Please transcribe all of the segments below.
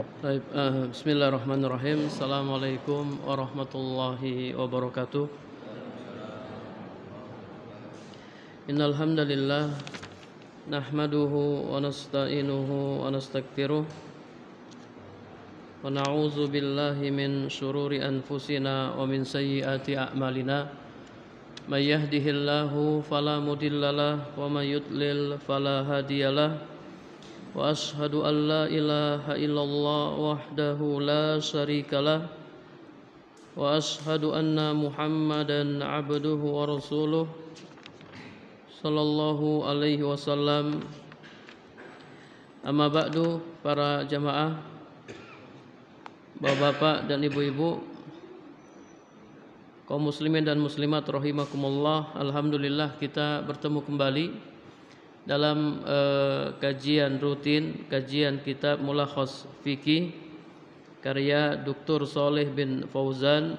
Baik, bismillahirrahmanirrahim. Assalamualaikum warahmatullahi wabarakatuh. Innal hamdalillah nahmaduhu wa nasta'inuhu wa nastaghfiruh wa na'udzu billahi min shururi anfusina wa min sayyiati a'malina. May yahdihillahu fala mudhillalah wa may yudlil fala hadiyalah. Wa ashhadu an la ilaha illallah wahdahu la syarikalah wa ashhadu anna Muhammadan abduhu wa rasuluh sallallahu alaihi wasallam. Amma ba'du, para jamaah, bapak-bapak dan ibu-ibu, kaum muslimin dan muslimat rahimakumullah. Alhamdulillah kita bertemu kembali dalam kajian rutin, kajian kitab Mulakhas Fikih karya Dr. Shalih bin Fauzan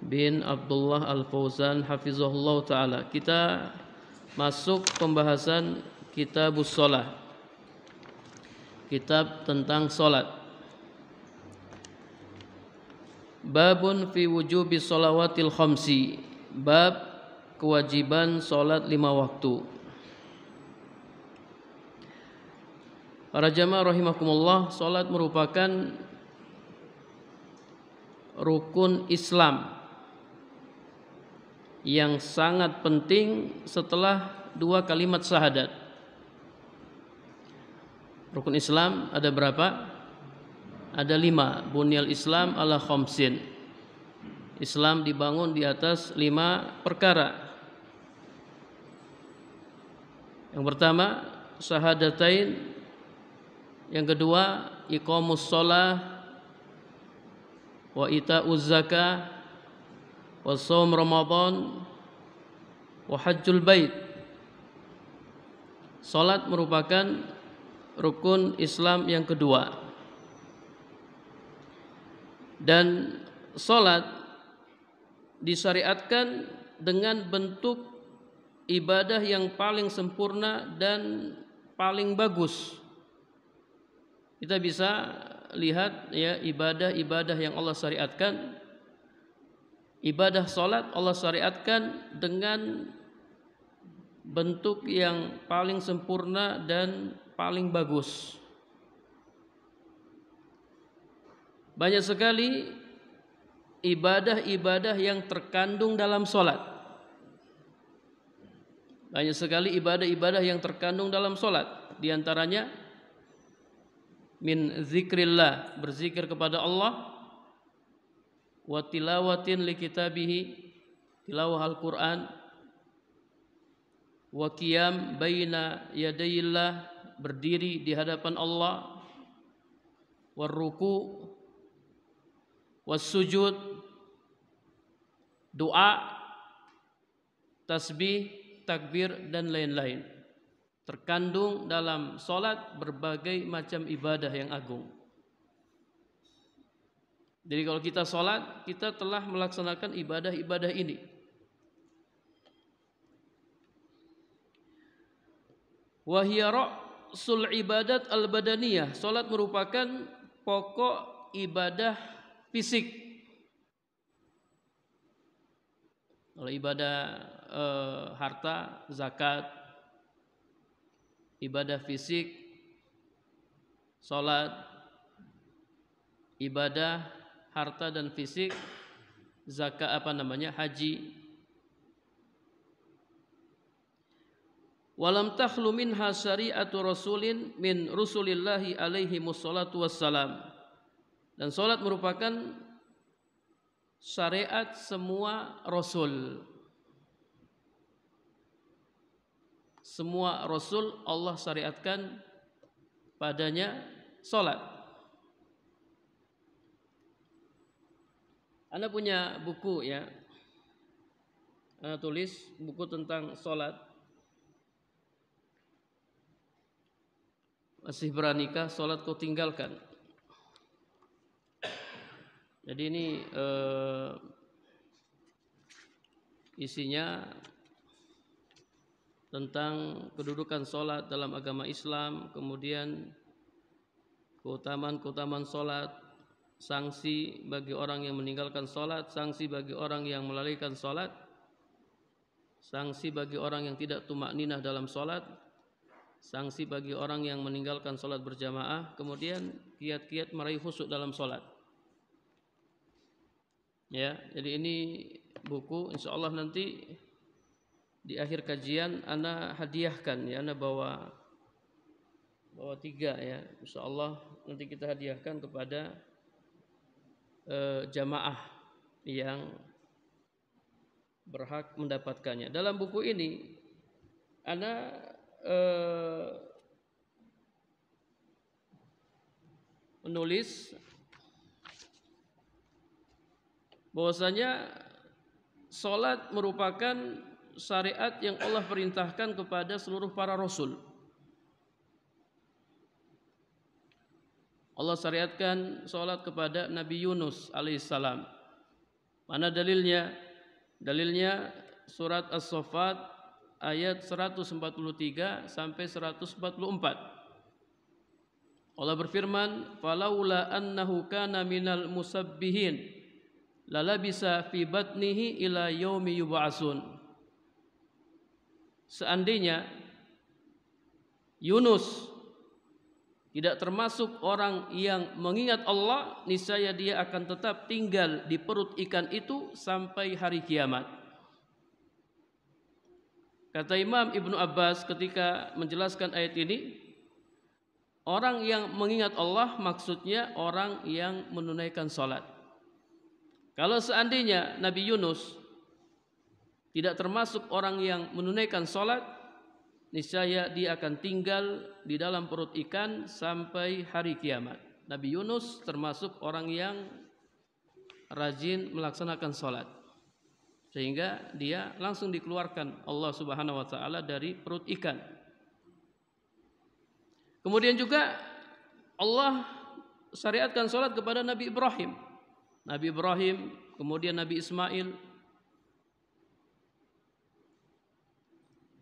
bin Abdullah Al-Fauzan hafizahullah ta'ala. Kita masuk pembahasan Kitabus Shalah, kitab tentang salat. Babun fi wujubi shalawatil khamsi, bab kewajiban salat 5 waktu. Para jamaah rahimakumullah, salat merupakan rukun Islam yang sangat penting setelah 2 kalimat syahadat. Rukun Islam ada berapa? Ada 5. Bunyal Islam ala khamsin. Islam dibangun di atas 5 perkara. Yang pertama syahadatain, yang kedua iqamus shalah wa ita'uz zakah wa shaum ramadan wa hajjul bait. Salat merupakan rukun Islam yang kedua. Dan salat disyariatkan dengan bentuk ibadah yang paling sempurna dan paling bagus. Kita bisa lihat ya, ibadah-ibadah yang Allah syariatkan. Ibadah salat Allah syariatkan dengan bentuk yang paling sempurna dan paling bagus. Banyak sekali ibadah-ibadah yang terkandung dalam salat. Banyak sekali ibadah-ibadah yang terkandung dalam salat. Di antaranya min zikrillah, berzikir kepada Allah, wa tilawatin li kitabihi, tilawah Al-Quran, wa qiyam baina yadayillah, berdiri di hadapan Allah, wa ruku, wa sujud, doa, tasbih, takbir, dan lain-lain. Terkandung dalam salat berbagai macam ibadah yang agung. Jadi kalau kita salat, kita telah melaksanakan ibadah-ibadah ini. Wa hiya ra'sul ibadat al-badaniyah. Salat merupakan pokok ibadah fisik. Kalau ibadah harta, zakat, ibadah fisik, salat, ibadah harta dan fisik, zakat haji. Walam takhlu minha syari'atu rasulin min rusulillahi alaihi musallatu wassalam. Dan salat merupakan syariat semua rasul. Semua rasul Allah syariatkan padanya salat. Anda punya buku ya, Anda tulis buku tentang salat. Masih beranikah salat kau tinggalkan? Jadi ini isinya tentang kedudukan salat dalam agama Islam, kemudian keutamaan salat, sanksi bagi orang yang meninggalkan salat, sanksi bagi orang yang melalaikan salat, sanksi bagi orang yang tidak tumakninah dalam salat, sanksi bagi orang yang meninggalkan salat berjamaah, kemudian kiat-kiat meraih khusyuk dalam salat. Ya, jadi ini buku insyaallah nanti di akhir kajian ana hadiahkan ya, ana bawa 3 ya. Insyaallah nanti kita hadiahkan kepada jamaah yang berhak mendapatkannya. Dalam buku ini ana menulis bahwasanya salat merupakan syariat yang Allah perintahkan kepada seluruh para rasul. Allah syariatkan salat kepada Nabi Yunus alaihissalam. Mana dalilnya? Dalilnya surat As-Saffat ayat 143 sampai 144. Allah berfirman, "Falaula annahu kana minal musabbihin lalabisa fi batnihi ila yaumi yub'atsun." Seandainya Yunus tidak termasuk orang yang mengingat Allah, niscaya dia akan tetap tinggal di perut ikan itu sampai hari kiamat. Kata Imam Ibnu Abbas ketika menjelaskan ayat ini, orang yang mengingat Allah maksudnya orang yang menunaikan salat. Kalau seandainya Nabi Yunus tidak termasuk orang yang menunaikan salat, niscaya dia akan tinggal di dalam perut ikan sampai hari kiamat. Nabi Yunus termasuk orang yang rajin melaksanakan salat, sehingga dia langsung dikeluarkan Allah Subhanahu wa taala dari perut ikan. Kemudian juga Allah syariatkan salat kepada Nabi Ibrahim. Nabi Ibrahim, kemudian Nabi Ismail.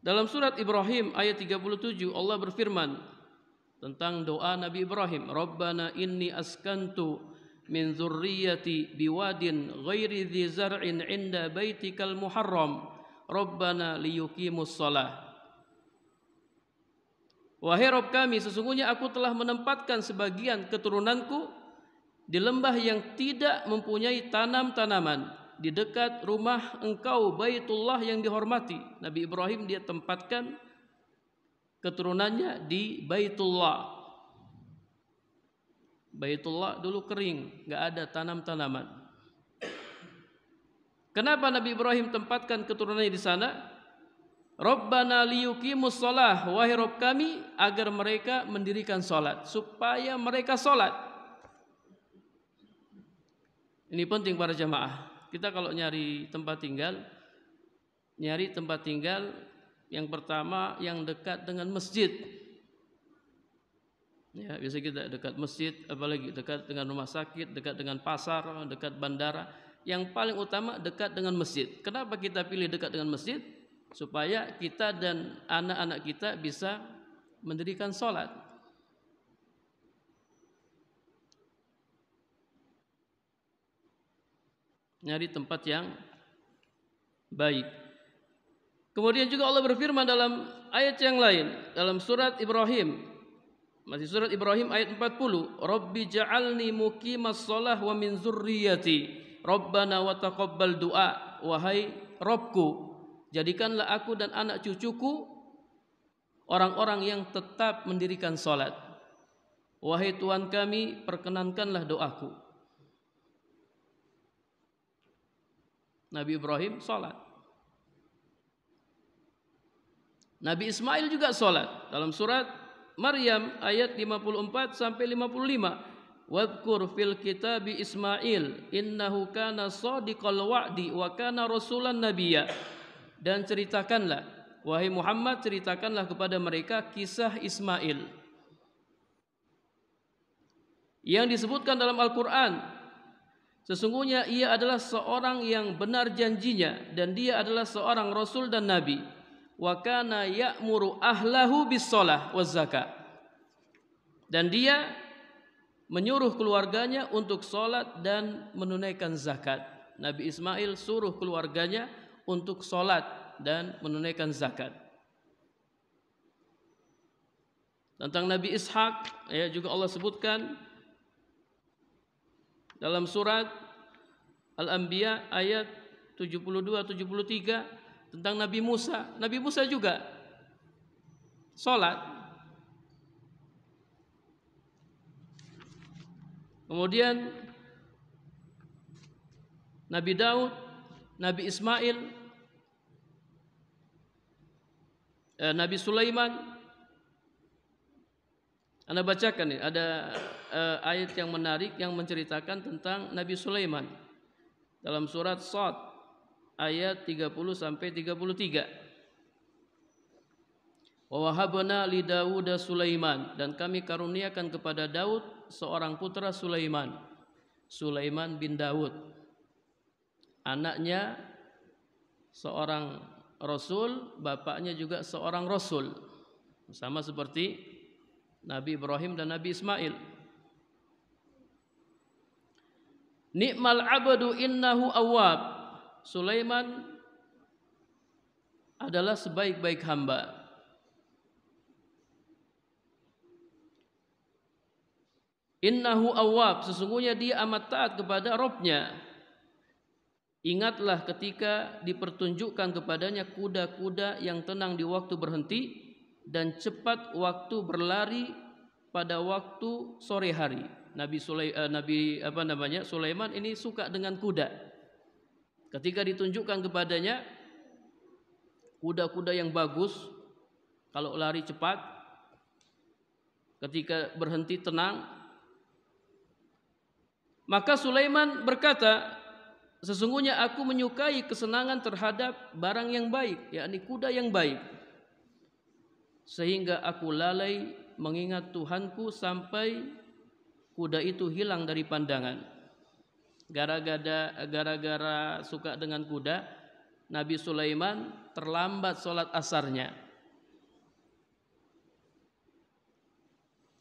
Dalam surat Ibrahim ayat 37 Allah berfirman tentang doa Nabi Ibrahim, "Rabbana inni askantu min dzurriyyati biwadin ghairi dzi zar'in 'inda baitikal muharram, Rabbana liyuqimus shalah." Wahai Rabb kami, sesungguhnya aku telah menempatkan sebagian keturunanku di lembah yang tidak mempunyai tanam-tanaman, di dekat rumah engkau Baitullah yang dihormati. Nabi Ibrahim dia tempatkan keturunannya di Baitullah. Baitullah dulu kering, enggak ada tanam-tanaman. Kenapa Nabi Ibrahim tempatkan keturunannya di sana? Rabbana liyuqimus shalah, wahai Rabb kami, agar mereka mendirikan salat, supaya mereka salat. Ini penting para jamaah. Kita kalau nyari tempat tinggal yang pertama yang dekat dengan masjid. Ya, biasa kita dekat masjid, apalagi dekat dengan rumah sakit, dekat dengan pasar, dekat bandara. Yang paling utama dekat dengan masjid. Kenapa kita pilih dekat dengan masjid? Supaya kita dan anak-anak kita bisa mendirikan salat. Nyari tempat yang baik. Kemudian juga Allah berfirman dalam ayat yang lain, dalam surat Ibrahim, masih surat Ibrahim ayat 40, Rabbi ja'alni muqimas shalah wa min dzurriyyati, Rabbana wa taqabbal du'a. Wahai Rabbku, jadikanlah aku dan anak cucuku orang-orang yang tetap mendirikan salat. Wahai Tuhan kami, perkenankanlah doaku. Nabi Ibrahim salat. Nabi Ismail juga salat. Dalam surat Maryam ayat 54 sampai 55, wadhkur fil kitabi Ismail innahu kana shadiqal wa'di wa kana rasulan nabiyya. Dan ceritakanlah, wahai Muhammad, ceritakanlah kepada mereka kisah Ismail yang disebutkan dalam Al-Qur'an. Sesungguhnya ia adalah seorang yang benar janjinya dan dia adalah seorang rasul dan nabi. Wa kana ya'muru ahlahu bis-shalah waz-zakah. Dan dia menyuruh keluarganya untuk sholat dan menunaikan zakat. Nabi Ismail suruh keluarganya untuk sholat dan menunaikan zakat. Tentang Nabi Ishak ya juga Allah sebutkan dalam surat Al-Anbiya ayat 72-73 tentang Nabi Musa. Nabi Musa juga sholat. Kemudian Nabi Daud, Nabi Ismail, Nabi Sulaiman. Anda bacakan nih, ada ayat yang menarik yang menceritakan tentang Nabi Sulaiman dalam surat Shad ayat 30-33. Wa wahabna li Daud Sulaiman, dan kami karuniakan kepada Daud seorang putra Sulaiman, Sulaiman bin Daud, anaknya seorang rasul, bapaknya juga seorang rasul, sama seperti Nabi Ibrahim dan Nabi Ismail. Ni'mal abdu innahu awwab. Sulaiman adalah sebaik-baik hamba. Innahu awwab, sesungguhnya dia amat taat kepada Rabb-Nya. Ingatlah ketika dipertunjukkan kepadanya kuda-kuda yang tenang di waktu berhenti dan cepat waktu berlari pada waktu sore hari. Sulaiman ini suka dengan kuda. Ketika ditunjukkan kepadanya kuda-kuda yang bagus, kalau lari cepat, ketika berhenti tenang, maka Sulaiman berkata, sesungguhnya aku menyukai kesenangan terhadap barang yang baik, yakni kuda yang baik, sehingga aku lalai mengingat Tuhanku sampai kuda itu hilang dari pandangan. Gara-gara suka dengan kuda, Nabi Sulaiman terlambat sholat asarnya.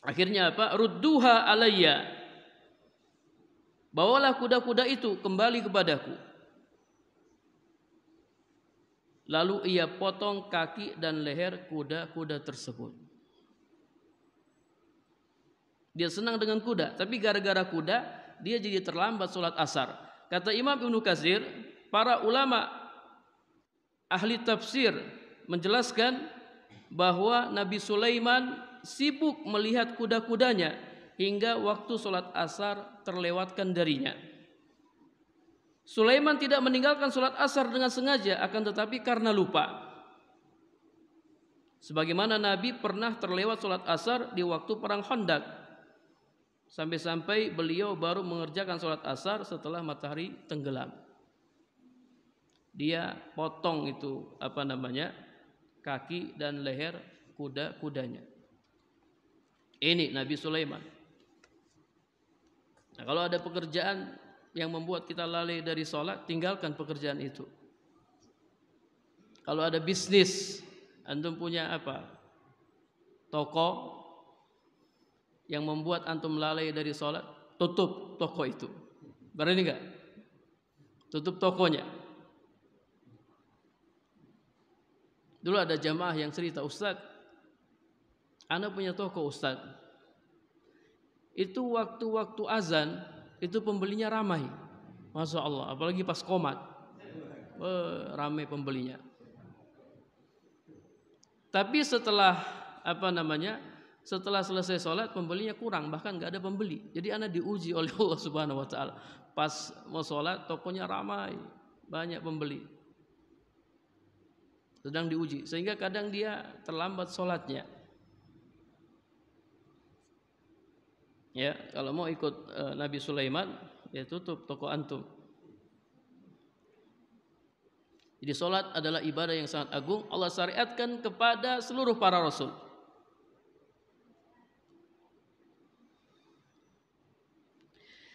Akhirnya apa? Rudduha alayya, bawalah kuda-kuda itu kembali kepadaku. Lalu ia potong kaki dan leher kuda-kuda tersebut. Dia senang dengan kuda, tapi gara-gara kuda dia jadi terlambat sholat asar. Kata Imam Ibnu Katsir, para ulama ahli tafsir menjelaskan bahwa Nabi Sulaiman sibuk melihat kuda-kudanya hingga waktu sholat asar terlewatkan darinya. Sulaiman tidak meninggalkan sholat asar dengan sengaja, akan tetapi karena lupa. Sebagaimana Nabi pernah terlewat sholat asar di waktu perang Khandaq, sampai-sampai beliau baru mengerjakan sholat asar setelah matahari tenggelam. Dia potong itu kaki dan leher kuda-kudanya. Ini Nabi Sulaiman. Nah, kalau ada pekerjaan yang membuat kita lalai dari sholat, tinggalkan pekerjaan itu. Kalau ada bisnis, antum punya toko yang membuat antum lalai dari sholat, tutup toko itu. Berani enggak? Tutup tokonya. Dulu ada jamaah yang cerita, Ustaz, ana punya toko Ustaz. Itu waktu-waktu azan itu pembelinya ramai, Masya Allah, apalagi pas qomat, ramai pembelinya. Tapi setelah setelah selesai sholat pembelinya kurang, bahkan nggak ada pembeli. Jadi anak diuji oleh Allah Subhanahu Wa Taala. Pas mau sholat tokonya ramai, banyak pembeli. Sedang diuji, sehingga kadang dia terlambat sholatnya. Ya, kalau mau ikut Nabi Sulaiman, ya tutup toko antum. Jadi sholat adalah ibadah yang sangat agung. Allah syariatkan kepada seluruh para rasul.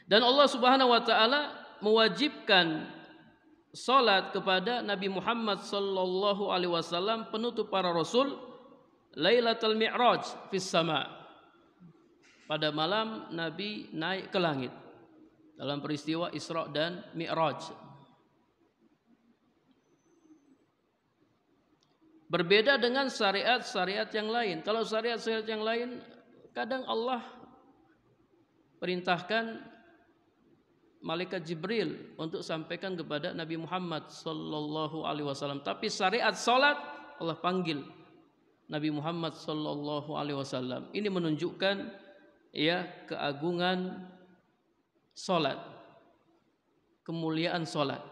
Dan Allah Subhanahu wa taala mewajibkan salat kepada Nabi Muhammad sallallahu alaihi wasallam, penutup para rasul, Lailatul Mi'raj fis sama. pada malam Nabi naik ke langit dalam peristiwa Isra dan Mi'raj. Berbeda dengan syariat-syariat yang lain. Kalau syariat-syariat yang lain kadang Allah perintahkan malaikat Jibril untuk sampaikan kepada Nabi Muhammad sallallahu alaihi wasallam. Tapi syariat salat Allah panggil Nabi Muhammad sallallahu alaihi wasallam. Ini menunjukkan ya keagungan salat, kemuliaan salat.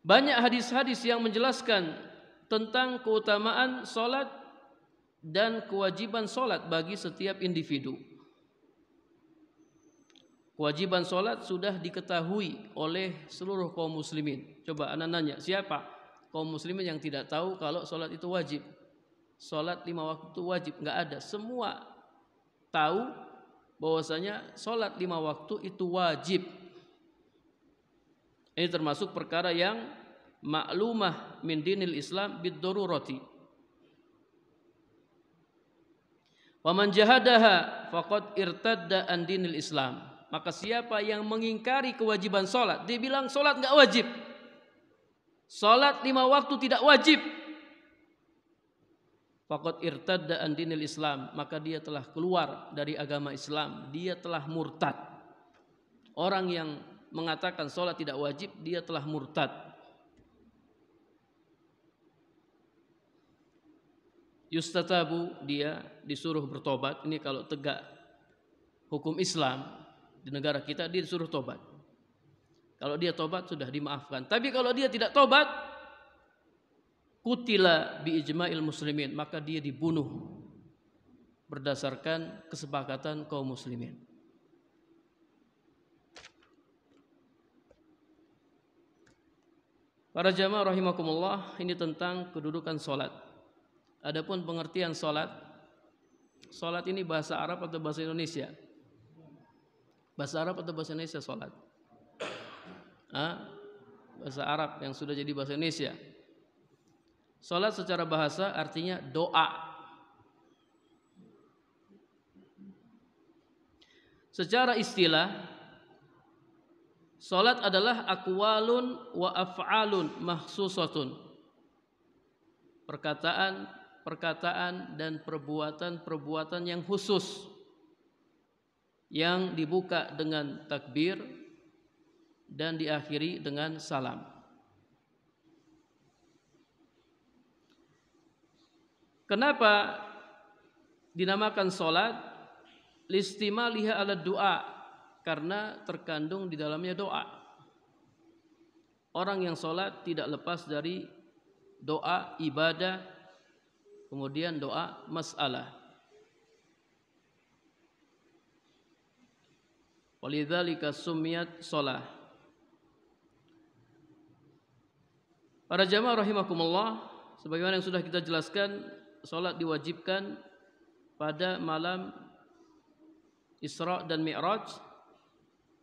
Banyak hadis-hadis yang menjelaskan tentang keutamaan salat dan kewajiban salat bagi setiap individu. Kewajiban salat sudah diketahui oleh seluruh kaum muslimin. Coba anak nanya, siapa kaum muslimin yang tidak tahu kalau salat itu wajib? Salat 5 waktu itu wajib? Enggak ada. Semua tahu bahwasanya salat 5 waktu itu wajib. Ini termasuk perkara yang maklumah min dinil Islam bid-darurati. Wa man jahadaha faqad irtadda an dinil Islam. Maka siapa yang mengingkari kewajiban salat, dia bilang salat enggak wajib. Salat 5 waktu tidak wajib. Faqad irtadda an dinil Islam, maka dia telah keluar dari agama Islam, dia telah murtad. Orang yang mengatakan salat tidak wajib, dia telah murtad. Yustatabu, dia disuruh bertobat. Ini kalau tegak hukum Islam di negara kita, dia disuruh tobat. Kalau dia tobat sudah dimaafkan. Tapi kalau dia tidak tobat, kutila bi ijma'il muslimin, maka dia dibunuh berdasarkan kesepakatan kaum muslimin. Para jamaah rahimakumullah, ini tentang kedudukan salat. Adapun pengertian salat, salat ini bahasa Arab atau bahasa Indonesia? Bahasa Arab atau bahasa Indonesia salat? Bahasa Arab yang sudah jadi bahasa Indonesia. Salat secara bahasa artinya doa. Secara istilah, salat adalah aqwalun wa af'alun mahsusatun. Perkataan dan perbuatan yang khusus, yang dibuka dengan takbir dan diakhiri dengan salam. Kenapa dinamakan salat? Listimaliha ala doa, karena terkandung di dalamnya doa. Orang yang salat tidak lepas dari doa ibadah, kemudian doa mas'alah. Walidzalika sumiyat shalah. Para jamaah rahimakumullah, sebagaimana yang sudah kita jelaskan, salat diwajibkan pada malam Isra dan Mi'raj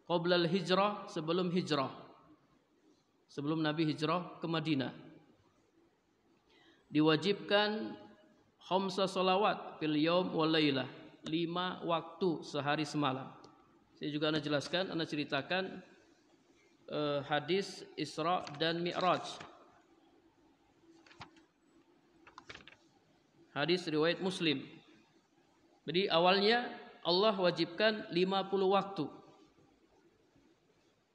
qabla al-hijrah, sebelum hijrah, sebelum Nabi hijrah ke Madinah. Diwajibkan khamsa sholawat fil yaum wal lailah, 5 waktu sehari semalam. Saya juga akan jelaskan, akan ceritakan hadis Isra dan Mi'raj. Hadis riwayat Muslim. Jadi awalnya Allah wajibkan 50 waktu.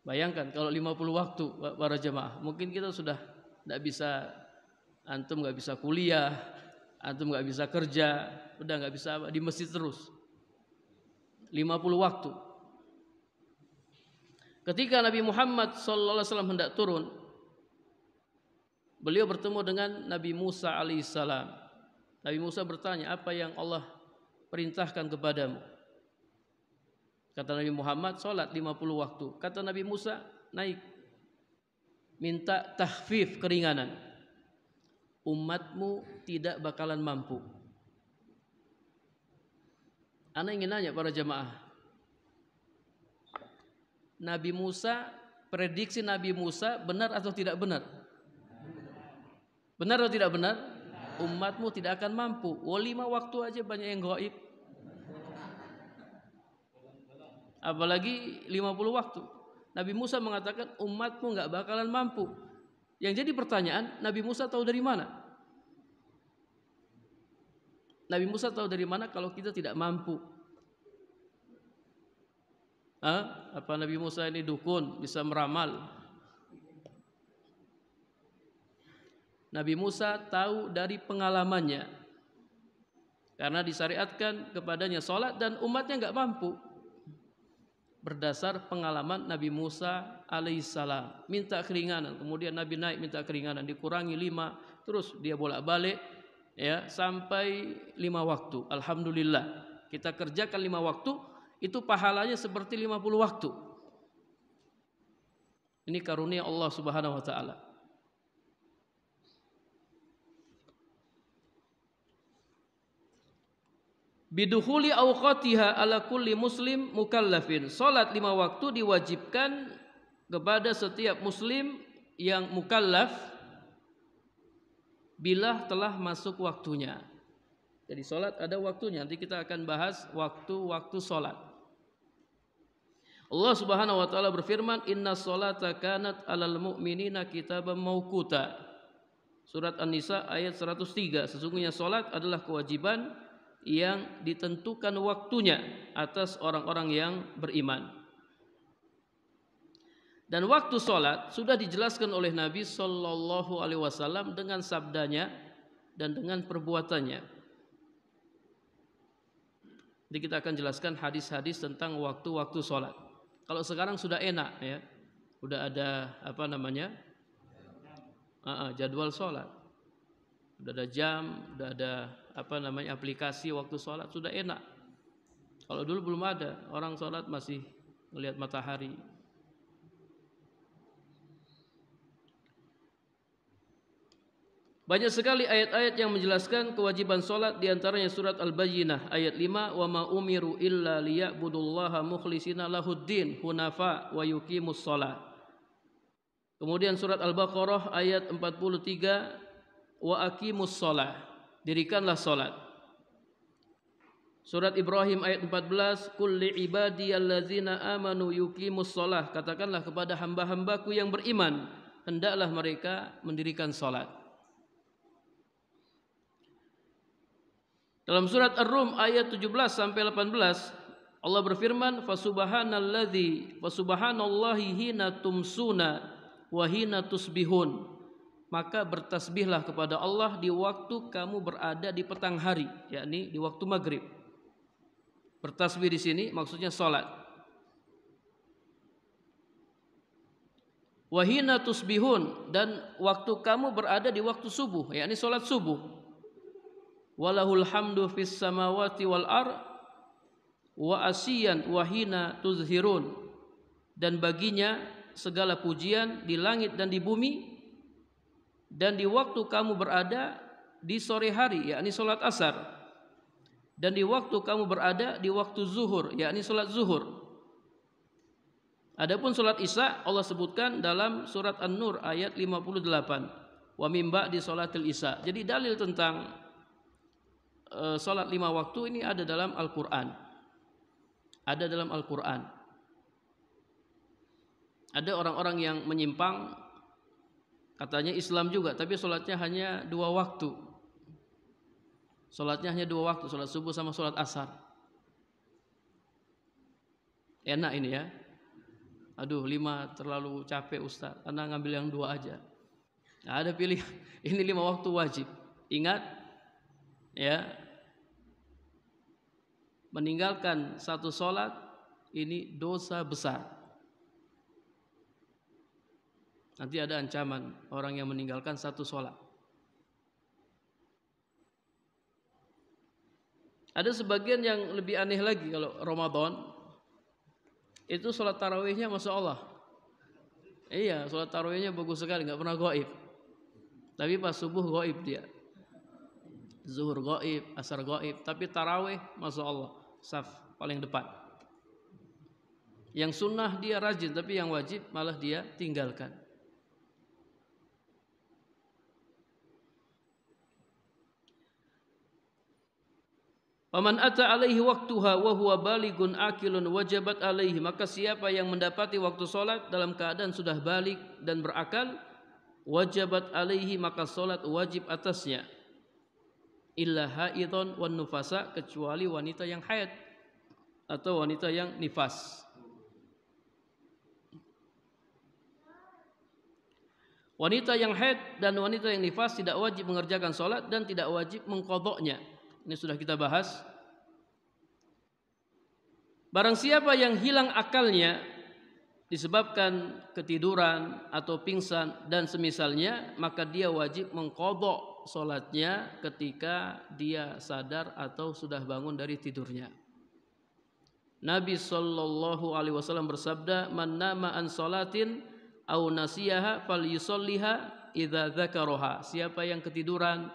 Bayangkan kalau 50 waktu para jemaah, mungkin kita sudah tidak bisa, antum nggak bisa kuliah, antum nggak bisa kerja, udah nggak bisa di masjid terus. 50 waktu. Ketika Nabi Muhammad SAW hendak turun, beliau bertemu dengan Nabi Musa alaihissalam. Nabi Musa bertanya, apa yang Allah perintahkan kepadamu? Kata Nabi Muhammad, salat 50 waktu. Kata Nabi Musa, naik, minta tahfif, keringanan. Umatmu tidak bakalan mampu. Ana ingin nanya para jamaah, Nabi Musa, prediksi Nabi Musa benar atau tidak benar? Benar atau tidak benar? umatmu tidak akan mampu. 5 waktu aja banyak yang gaib. Apalagi 50 waktu. Nabi Musa mengatakan umatmu nggak bakalan mampu. Yang jadi pertanyaan, Nabi Musa tahu dari mana? Nabi Musa tahu dari mana kalau kita tidak mampu? Apa Nabi Musa ini dukun, bisa meramal? Nabi Musa tahu dari pengalamannya. Karena disyariatkan kepadanya sholat dan umatnya nggak mampu. Berdasar pengalaman Nabi Musa alaihissalam, minta keringanan, kemudian Nabi naik minta keringanan, dikurangi 5, terus dia bolak-balik ya sampai 5 waktu. Alhamdulillah kita kerjakan 5 waktu, itu pahalanya seperti 50 waktu. Ini karunia Allah Subhanahu wa taala. Bidukhuli awqatiha ala kulli muslim mukallafin. Salat 5 waktu diwajibkan kepada setiap muslim yang mukallaf bila telah masuk waktunya. Jadi salat ada waktunya. Nanti kita akan bahas waktu-waktu salat. Allah Subhanahu wa taala berfirman, "Inna sholata kanat 'alal mu'minina kitaban mauquta." Surat An-Nisa ayat 103. Sesungguhnya salat adalah kewajiban yang ditentukan waktunya atas orang-orang yang beriman. Dan waktu sholat sudah dijelaskan oleh Nabi Sallallahu Alaihi Wasallam dengan sabdanya dan dengan perbuatannya. Jadi kita akan jelaskan hadis-hadis tentang waktu-waktu sholat. Kalau sekarang sudah enak ya, sudah ada jadwal sholat, sudah ada jam, sudah ada aplikasi waktu sholat, sudah enak. Kalau dulu belum ada, orang sholat masih melihat matahari. Banyak sekali ayat-ayat yang menjelaskan kewajiban sholat, diantaranya surat Al-Bayyinah ayat 5, wa ma umiru illa liya'budullaha mukhlishina lahuddin hunafa wa yuqimus sholat. Kemudian surat Al-Baqarah ayat 43, wa aqimus sholat, dirikanlah sholat. Surat Ibrahim ayat 14, qul li ibadiyallazina amanu yuqimus sholat, katakanlah kepada hamba-hambaku yang beriman, hendaklah mereka mendirikan sholat. Dalam surat Ar-Rum ayat 17 sampai 18, Allah berfirman, fasubhanallahi hina tumsuna wa hina tusbihun. Maka bertasbihlah kepada Allah di waktu kamu berada di petang hari, yakni di waktu maghrib. Bertasbih di sini maksudnya salat. Wa hina tusbihun, dan waktu kamu berada di waktu subuh, yakni salat subuh. Walahul hamdu fis samawati wal ar wa asiyan wa hina tuzhirun, dan baginya segala pujian di langit dan di bumi, dan di waktu kamu berada di sore hari, yakni salat asar, dan di waktu kamu berada di waktu zuhur, yakni salat zuhur. Adapun salat isya Allah sebutkan dalam surat An-Nur ayat 58, wa mim ba'di salatil isya. Jadi dalil tentang salat 5 waktu ini ada dalam Al-Qur'an. Ada dalam Al-Qur'an. Ada orang-orang yang menyimpang, katanya Islam juga, tapi sholatnya hanya 2 waktu. Sholatnya hanya 2 waktu, sholat subuh sama sholat asar. Enak ini ya. Aduh 5 terlalu capek Ustaz, karena ngambil yang 2 aja. Nah, ada pilih, ini 5 waktu wajib. Ingat ya, meninggalkan satu sholat ini dosa besar. Nanti ada ancaman orang yang meninggalkan satu sholat. Ada sebagian yang lebih aneh lagi, kalau Ramadan itu sholat tarawihnya Masya Allah. Iya, sholat tarawihnya bagus sekali, nggak pernah gaib. Tapi pas subuh gaib dia, zuhur gaib, asar gaib. Tapi tarawih Masya Allah, saf paling depan. Yang sunnah dia rajin, tapi yang wajib malah dia tinggalkan. Waman ata alaihi waqtuha wa huwa baligun akilun wajabat alaihi, maka siapa yang mendapati waktu salat dalam keadaan sudah balik dan berakal, wajabat alaihi, maka salat wajib atasnya. Illa haidon wan nufasa, kecuali wanita yang haid atau wanita yang nifas. Wanita yang haid dan wanita yang nifas tidak wajib mengerjakan salat dan tidak wajib mengqadha'nya. Ini sudah kita bahas. Barang siapa yang hilang akalnya disebabkan ketiduran atau pingsan dan semisalnya, maka dia wajib mengqadha' salatnya ketika dia sadar atau sudah bangun dari tidurnya. Nabi sallallahu alaihi wasallam bersabda, "Man nama an salatin aw nasiyaha falyusalliha idza dzakaraha." Siapa yang ketiduran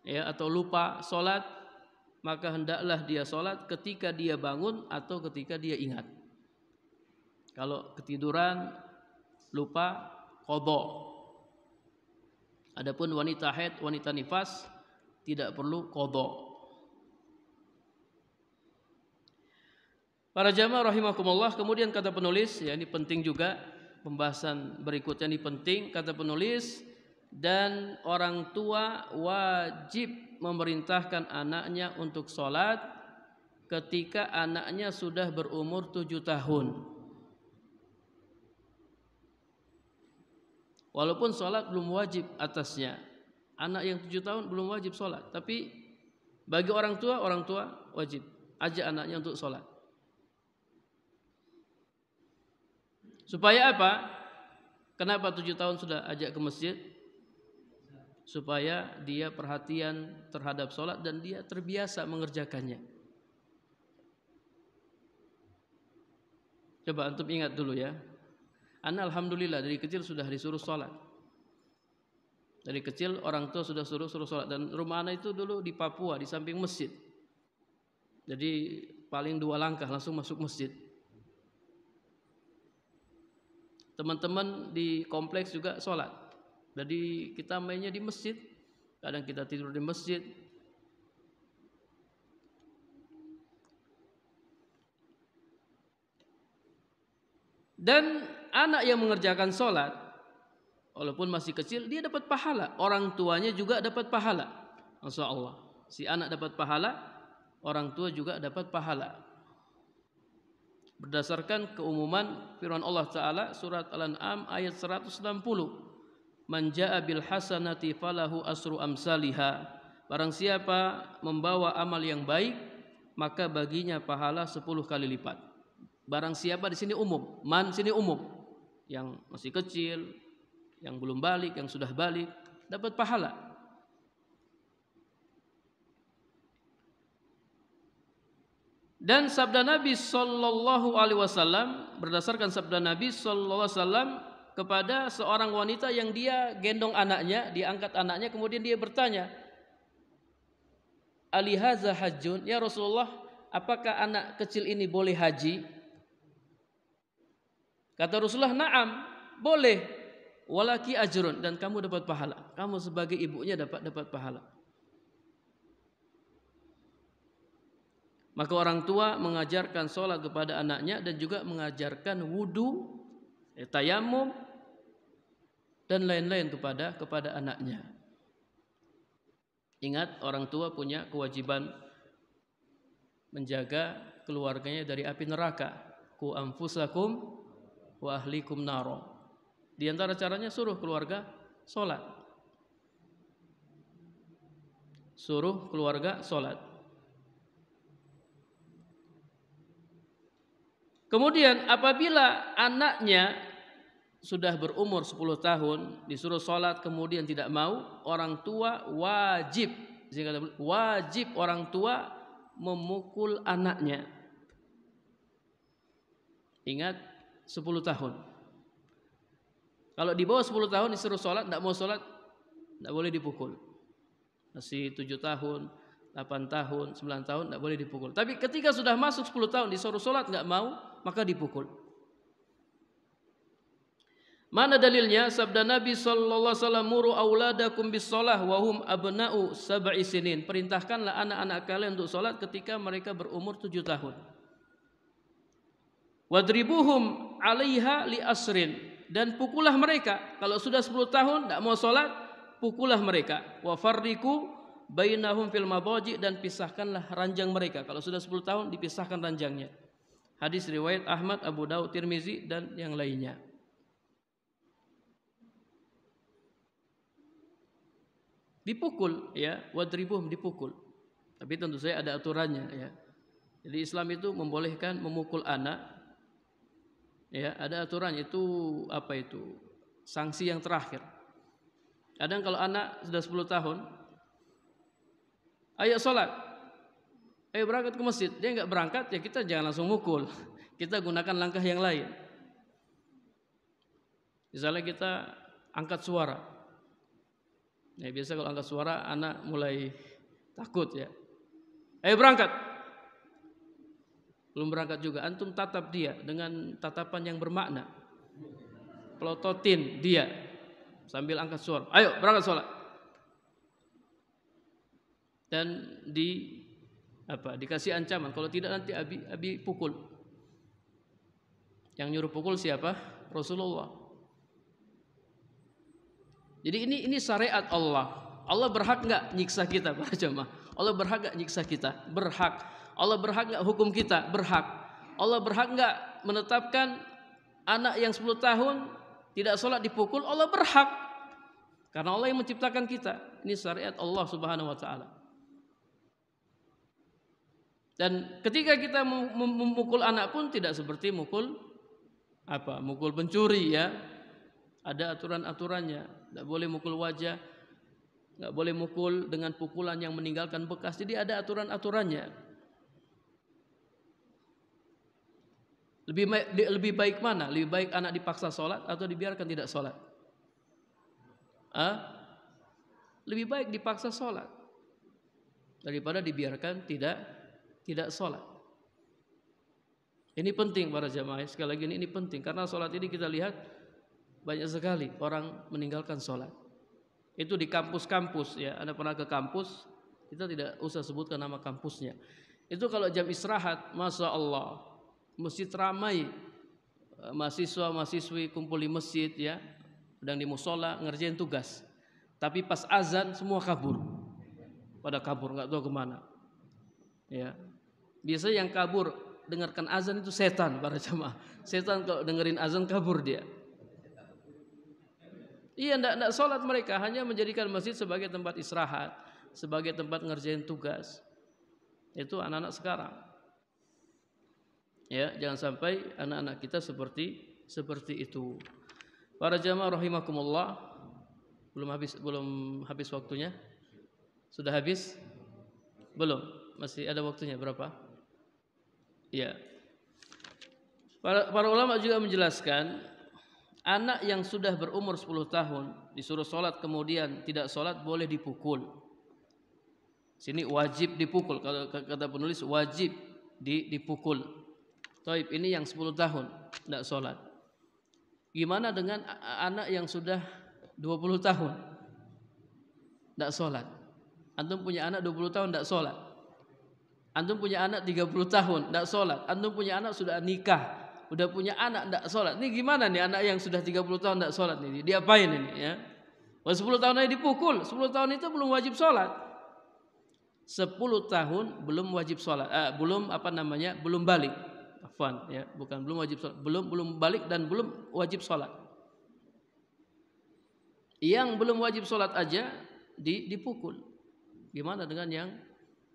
atau lupa salat, maka hendaklah dia salat ketika dia bangun atau ketika dia ingat. Kalau ketiduran, lupa, qadha. Adapun wanita haid, wanita nifas tidak perlu qadha. Para jamaah rahimakumullah, kemudian kata penulis, ya ini penting juga, pembahasan berikutnya ini penting, kata penulis, dan orang tua wajib memerintahkan anaknya untuk sholat ketika anaknya sudah berumur 7 tahun. Walaupun sholat belum wajib atasnya, anak yang 7 tahun belum wajib sholat, tapi bagi orang tua wajib ajak anaknya untuk sholat. Supaya apa? Kenapa 7 tahun sudah ajak ke masjid? Supaya dia perhatian terhadap sholat dan dia terbiasa mengerjakannya. Coba antum ingat dulu ya. Ana alhamdulillah dari kecil sudah disuruh sholat. Dari kecil orang tua sudah suruh sholat, dan rumah ana itu dulu di Papua di samping masjid. Jadi paling 2 langkah langsung masuk masjid. Teman-teman di kompleks juga sholat. Jadi kita mainnya di masjid, kadang kita tidur di masjid. Dan anak yang mengerjakan sholat, walaupun masih kecil, dia dapat pahala. Orang tuanya juga dapat pahala. Masya Allah. Si anak dapat pahala, orang tua juga dapat pahala. Berdasarkan keumuman firman Allah Ta'ala surat Al-An'am ayat 160. Man jaa bil hasanati falahu asru amsalihha. Barang siapa membawa amal yang baik, maka baginya pahala 10 kali lipat. Barang siapa di sini umum, man sini umum. Yang masih kecil, yang belum balik, yang sudah balik, dapat pahala. Dan sabda Nabi sallallahu alaihi wasallam, berdasarkan sabda Nabi sallallahu alaihi wasallam kepada seorang wanita yang dia gendong anaknya, diangkat anaknya, kemudian dia bertanya, "Alihaza hajjun?" Ya Rasulullah, apakah anak kecil ini boleh haji? Kata Rasulullah, "Na'am, boleh. Walaki ajrun, dan kamu dapat pahala. Kamu sebagai ibunya dapat pahala." Maka orang tua mengajarkan sholat kepada anaknya dan juga mengajarkan wudu, tayamum, dan lain-lain kepada anaknya. Ingat, orang tua punya kewajiban menjaga keluarganya dari api neraka. Ku anfusakum wa ahlikum naro. Di antara caranya suruh keluarga sholat. Suruh keluarga sholat. Kemudian apabila anaknya sudah berumur 10 tahun, disuruh sholat kemudian tidak mau, orang tua wajib orang tua memukul anaknya. Ingat, 10 tahun. Kalau di bawah 10 tahun disuruh sholat, tidak mau sholat, tidak boleh dipukul. Masih 7 tahun, 8 tahun, 9 tahun tidak boleh dipukul. Tapi ketika sudah masuk 10 tahun disuruh sholat tidak mau, maka dipukul. Mana dalilnya? Sabda Nabi sallallahu alaihi wasallam, "Muru auladakum bis-shalah wa hum abna'u sab'i sinin." Perintahkanlah anak-anak kalian untuk salat ketika mereka berumur 7 tahun. Wadribuhum 'alaiha li asrin, dan pukullah mereka kalau sudah 10 tahun tidak mau salat, pukullah mereka. Wa farriqu bainahum fil madaji, dan pisahkanlah ranjang mereka kalau sudah 10 tahun, dipisahkan ranjangnya. Hadis riwayat Ahmad, Abu Daud, Tirmizi dan yang lainnya. Dipukul ya, wadribuhum, dipukul. Tapi tentu saja ada aturannya ya. Jadi Islam itu membolehkan memukul anak. Ya, ada aturannya itu apa itu? Sanksi yang terakhir. Kadang kalau anak sudah 10 tahun, ayo sholat, ayo berangkat ke masjid, dia nggak berangkat, ya kita jangan langsung mukul. Kita gunakan langkah yang lain. Misalnya kita angkat suara. Ya, biasa kalau angkat suara anak mulai takut ya. Ayo berangkat. Belum berangkat juga, antum tatap dia dengan tatapan yang bermakna. Pelototin dia sambil angkat suara. Ayo berangkat sholat. Dan dikasih ancaman, kalau tidak nanti abi pukul. Yang nyuruh pukul siapa? Rasulullah. Jadi ini syariat Allah. Allah berhak nggak nyiksa kita para jemaah? Allah berhak nggak nyiksa kita? Berhak. Allah berhak nggak hukum kita? Berhak. Allah berhak nggak menetapkan anak yang 10 tahun tidak sholat dipukul? Allah berhak. Karena Allah yang menciptakan kita. Ini syariat Allah Subhanahu wa taala. Dan ketika kita memukul anak pun tidak seperti mukul pencuri ya. Ada aturan-aturannya. Tidak boleh mukul wajah, tidak boleh mukul dengan pukulan yang meninggalkan bekas. Jadi ada aturan-aturannya. Lebih baik mana? Lebih baik anak dipaksa sholat atau dibiarkan tidak sholat? Lebih baik dipaksa sholat daripada dibiarkan tidak sholat. Ini penting para jamaah. Sekali lagi ini penting karena sholat ini kita lihat banyak sekali orang meninggalkan sholat. Itu di kampus-kampus ya. Anda pernah ke kampus, kita tidak usah sebutkan nama kampusnya. Itu kalau jam istirahat, masya Allah, masjid ramai, mahasiswa-mahasiswi kumpul di masjid ya, sedang di musola ngerjain tugas. Tapi pas azan semua kabur, pada kabur nggak tahu kemana. Ya, biasanya yang kabur dengarkan azan itu setan para jemaah. Setan kalau dengerin azan kabur dia. Iya, tidak sholat mereka, hanya menjadikan masjid sebagai tempat istirahat, sebagai tempat ngerjain tugas. Itu anak-anak sekarang. Ya, jangan sampai anak-anak kita seperti itu. Para jamaah rahimakumullah, belum habis waktunya? Sudah habis? Belum, masih ada waktunya berapa? Ya. Para ulama juga menjelaskan anak yang sudah berumur 10 tahun disuruh sholat kemudian tidak sholat boleh dipukul. Sini wajib dipukul, kalau kata penulis wajib dipukul. Taib, ini yang 10 tahun tidak sholat. Gimana dengan anak yang sudah 20 tahun tidak sholat? Antum punya anak 20 tahun tidak sholat. Antum punya anak 30 tahun tidak sholat. Antum punya anak sudah nikah, udah punya anak tidak sholat. Ini gimana nih anak yang sudah 30 tahun tidak sholat nih? Diapain ini ya? 10 tahun aja dipukul. 10 tahun itu belum wajib sholat. 10 tahun belum wajib sholat. Belum balik. Afwan ya, bukan belum wajib sholat. Belum balik dan belum wajib sholat. Yang belum wajib sholat aja dipukul. Gimana dengan yang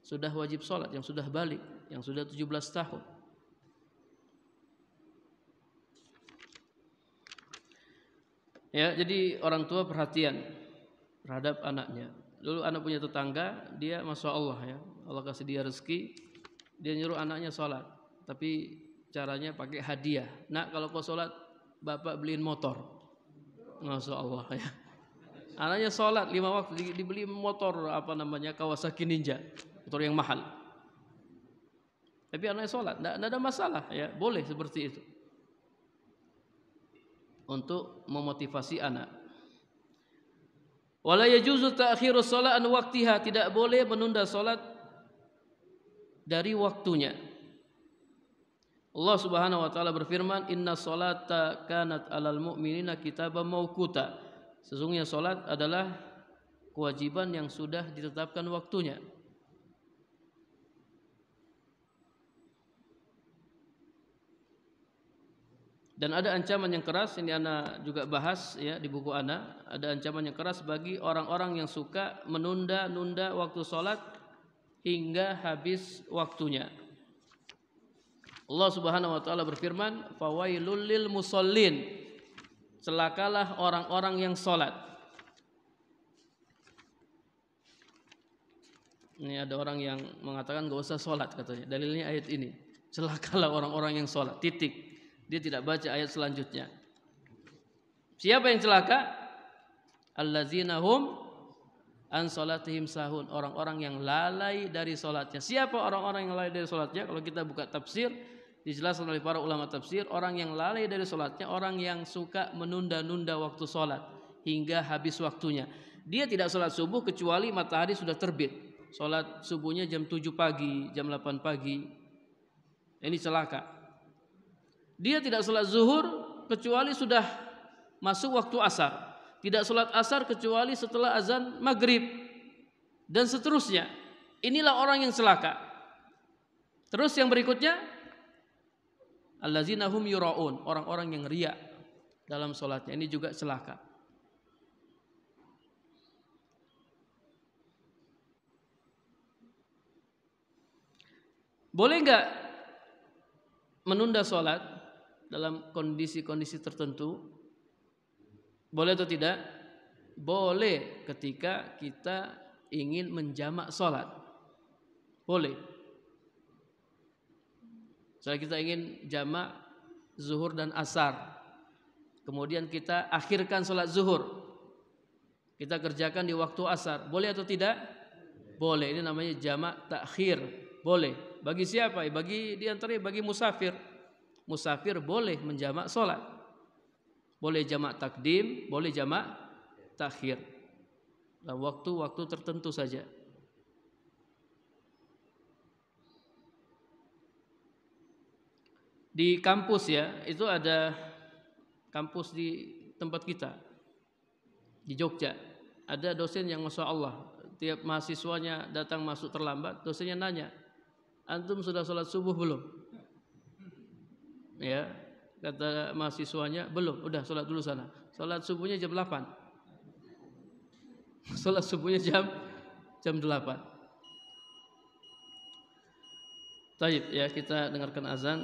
sudah wajib sholat, yang sudah balik, yang sudah 17 tahun? Ya, jadi orang tua perhatian terhadap anaknya. Dulu anak punya tetangga, dia masya Allah ya, Allah kasih dia rezeki, dia nyuruh anaknya sholat, tapi caranya pakai hadiah. Nak, kalau kau sholat, bapak beliin motor. Masya Allah ya. Anaknya sholat 5 waktu, dibeli motor Kawasaki Ninja, motor yang mahal. Tapi anaknya sholat, tidak ada masalah ya, boleh seperti itu. untuk memotivasi anak. Wala yajuzu ta'khirus shalah an waqtiha, tidak boleh menunda salat dari waktunya. Allah Subhanahu wa taala berfirman, "Inna sholata kanat 'alal mu'minina kitaban mauquta." Sesungguhnya salat adalah kewajiban yang sudah ditetapkan waktunya. Dan ada ancaman yang keras, ini ana juga bahas ya di buku ana, ada ancaman yang keras bagi orang-orang yang suka menunda-nunda waktu salat hingga habis waktunya. Allah Subhanahu wa taala berfirman, "Fawailul lil musallin." Celakalah orang-orang yang salat. Ini ada orang yang mengatakan enggak usah salat katanya. Dalilnya ayat ini. Celakalah orang-orang yang salat. Titik. Dia tidak baca ayat selanjutnya. Siapa yang celaka? Allazina hum an salatihim sahun, orang-orang yang lalai dari salatnya. Siapa orang-orang yang lalai dari salatnya? Kalau kita buka tafsir, dijelaskan oleh para ulama tafsir, orang yang lalai dari salatnya, orang yang suka menunda-nunda waktu salat hingga habis waktunya. Dia tidak salat subuh kecuali matahari sudah terbit. Salat subuhnya jam 7 pagi, jam 8 pagi. Ini celaka. Dia tidak salat zuhur kecuali sudah masuk waktu asar. Tidak salat asar kecuali setelah azan maghrib. Dan seterusnya. Inilah orang yang celaka. Terus yang berikutnya, allazina hum yura'un, orang-orang yang riya dalam salatnya. Ini juga celaka. Boleh enggak menunda salat dalam kondisi-kondisi tertentu? Boleh atau tidak? Boleh ketika kita ingin menjamak salat. Boleh. Misalnya kita ingin jamak zuhur dan asar. Kemudian kita akhirkan salat zuhur. Kita kerjakan di waktu asar. Boleh atau tidak? Boleh. Ini namanya jamak takhir. Boleh. Bagi siapa? Bagi diantaranya bagi musafir. Musafir boleh menjamak solat. Boleh jamak takdim, boleh jamak takhir. Dalam waktu-waktu tertentu saja. Di kampus ya, itu ada kampus di tempat kita. Di Jogja. Ada dosen yang Masya Allah, tiap mahasiswanya datang masuk terlambat, dosennya nanya, "Antum sudah sholat subuh belum?" Ya, kata mahasiswanya, "Belum, udah sholat dulu sana." Sholat subuhnya jam 8. Sholat subuhnya jam 8. Taib ya, kita dengarkan azan.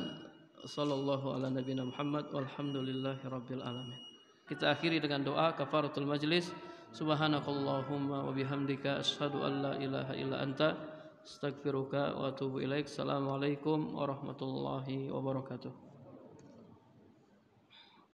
Sallallahu ala nabiyina Muhammad walhamdulillahi rabbil alamin. Kita akhiri dengan doa kafaratul majlis. Subhanakallahumma wa bihamdika asyhadu an la ilaha illa anta astaghfiruka wa atubu ilaik. Assalamualaikum warahmatullahi wabarakatuh.